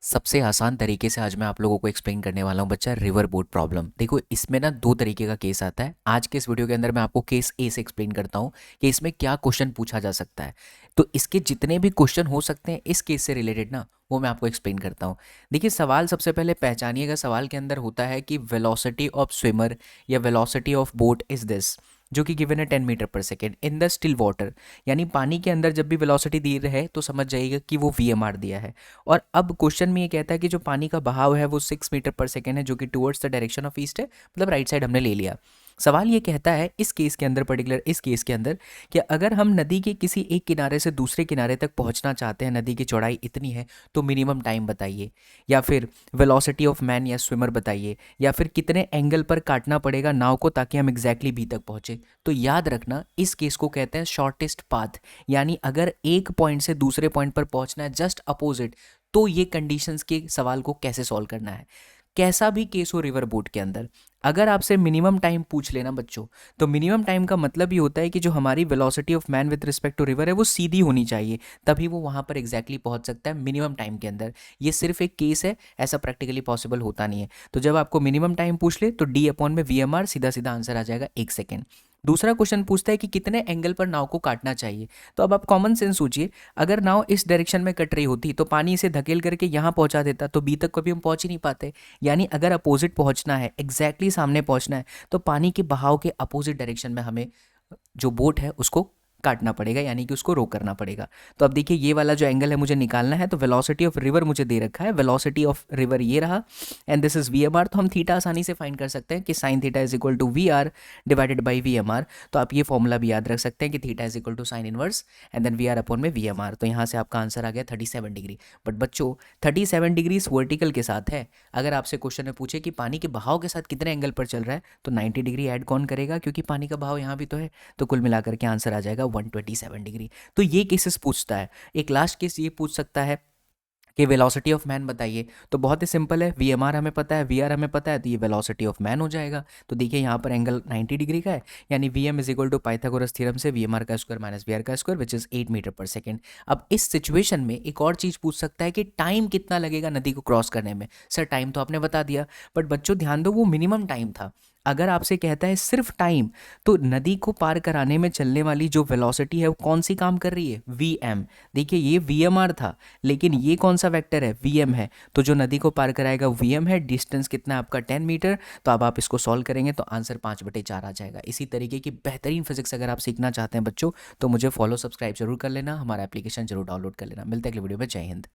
सबसे आसान तरीके से आज मैं आप लोगों को एक्सप्लेन करने वाला हूँ बच्चा, रिवर बोट प्रॉब्लम। देखो, इसमें ना दो तरीके का केस आता है। आज के इस वीडियो के अंदर मैं आपको केस ए से एक्सप्लेन करता हूँ कि इसमें क्या क्वेश्चन पूछा जा सकता है। तो इसके जितने भी क्वेश्चन हो सकते हैं इस केस से रिलेटेड ना, वो मैं आपको एक्सप्लेन करता हूँ। देखिए, सवाल सबसे पहले पहचानिएगा। सवाल के अंदर होता है कि वेलोसिटी ऑफ स्विमर या velocity of boat is this, जो कि गिवन है 10 मीटर पर second in the still water. यानी पानी के अंदर जब भी वेलोसिटी दी रहे तो समझ जाइएगा कि वो VMR दिया है। और अब क्वेश्चन में ये कहता है कि जो पानी का बहाव है वो 6 मीटर पर सेकेंड है, जो कि towards the direction of east है, मतलब राइट साइड हमने ले लिया। सवाल ये कहता है इस केस के अंदर, पर्टिकुलर इस केस के अंदर, कि अगर हम नदी के किसी एक किनारे से दूसरे किनारे तक पहुंचना चाहते हैं, नदी की चौड़ाई इतनी है, तो मिनिमम टाइम बताइए, या फिर वेलोसिटी ऑफ मैन या स्विमर बताइए, या फिर कितने एंगल पर काटना पड़ेगा नाव को ताकि हम एग्जैक्टली बी तक पहुंचे। तो याद रखना, इस केस को कहते हैं शॉर्टेस्ट पाथ। यानी अगर एक पॉइंट से दूसरे पॉइंट पर पहुंचना है जस्ट अपोजिट, तो ये कंडीशंस के सवाल को कैसे सॉल्व करना है। कैसा भी केस हो रिवर बोट के अंदर, अगर आपसे मिनिमम टाइम पूछ लेना बच्चों, तो मिनिमम टाइम का मतलब ये होता है कि जो हमारी velocity of man with respect to river है वो सीधी होनी चाहिए, तभी वो वहाँ पर एग्जैक्टली पहुँच सकता है मिनिमम टाइम के अंदर। ये सिर्फ एक केस है, ऐसा प्रैक्टिकली पॉसिबल होता नहीं है। तो जब आपको मिनिमम टाइम पूछ ले तो D/VMR, सीधा सीधा आंसर आ जाएगा 1 सेकेंड। दूसरा क्वेश्चन पूछता है कि कितने एंगल पर नाव को काटना चाहिए। तो अब आप कॉमन सेंस सोचिए, अगर नाव इस डायरेक्शन में कट रही होती तो पानी इसे धकेल करके यहाँ पहुंचा देता, तो बी तक कभी हम पहुंच ही नहीं पाते। यानी अगर अपोजिट पहुंचना है, एग्जैक्टली सामने पहुंचना है, तो पानी के बहाव के अपोजिट डायरेक्शन में हमें जो बोट है उसको काटना पड़ेगा, यानी कि उसको रोक करना पड़ेगा। तो अब देखिए, ये वाला जो एंगल है मुझे निकालना है, तो वेलोसिटी ऑफ रिवर मुझे दे रखा है, वेलोसिटी ऑफ रिवर ये रहा, एंड दिस इज VMR। तो हम थीटा आसानी से फाइंड कर सकते हैं कि sine theta is equal to VR divided by VMR। तो आप ये फॉर्मूला भी याद रख सकते हैं कि theta is equal to sine inverse and then VR upon में VMR। तो यहाँ से आपका आंसर आ गया 37 डिग्री। बट बच्चों, 37 डिग्री वर्टिकल के साथ है। अगर आपसे क्वेश्चन में पूछे कि पानी के बहाव के साथ कितने एंगल पर चल रहा है, तो 90 डिग्री ऐड कौन करेगा, क्योंकि पानी का बहाव यहाँ भी तो है। तो कुल मिलाकर के आंसर आ जाएगा 127 डिग्री। तो ये केसेस पूछता है। एक लास्ट केस ये पूछ सकता है कि वेलोसिटी ऑफ मैन बताइए। तो बहुत ही सिंपल है, VMR हमें पता है, VR हमें पता है, तो ये वेलोसिटी ऑफ मैन हो जाएगा। तो देखिए, यहाँ पर एंगल 90 डिग्री का है, यानी VM is equal to Pythagoras theorem से VMR का स्क्वायर माइनस VR का स्क्वायर, विच इज 8 मीटर पर सेकेंड। अब इस सिचुएशन में एक और चीज़ पूछ सकता है कि टाइम कितना लगेगा नदी को क्रॉस करने में। सर, टाइम तो आपने बता दिया, बट बच्चों ध्यान दो, वो मिनिमम टाइम था। अगर आपसे कहता है सिर्फ टाइम, तो नदी को पार कराने में चलने वाली जो वेलोसिटी है वो कौन सी काम कर रही है, VM। देखिए, ये VMR था, लेकिन ये कौन सा वेक्टर है, VM है। तो जो नदी को पार कराएगा VM है, डिस्टेंस कितना है आपका 10 मीटर। तो अब आप इसको सॉल्व करेंगे तो आंसर 5/4 आ जाएगा। इसी तरीके की बेहतरीन फिजिक्स अगर आप सीखना चाहते हैं बच्चों, तो मुझे फॉलो सब्सक्राइब जरूर कर लेना, हमारा एप्लीकेशन जरूर डाउनलोड कर लेना। मिलते हैं अगले वीडियो में। जय हिंद।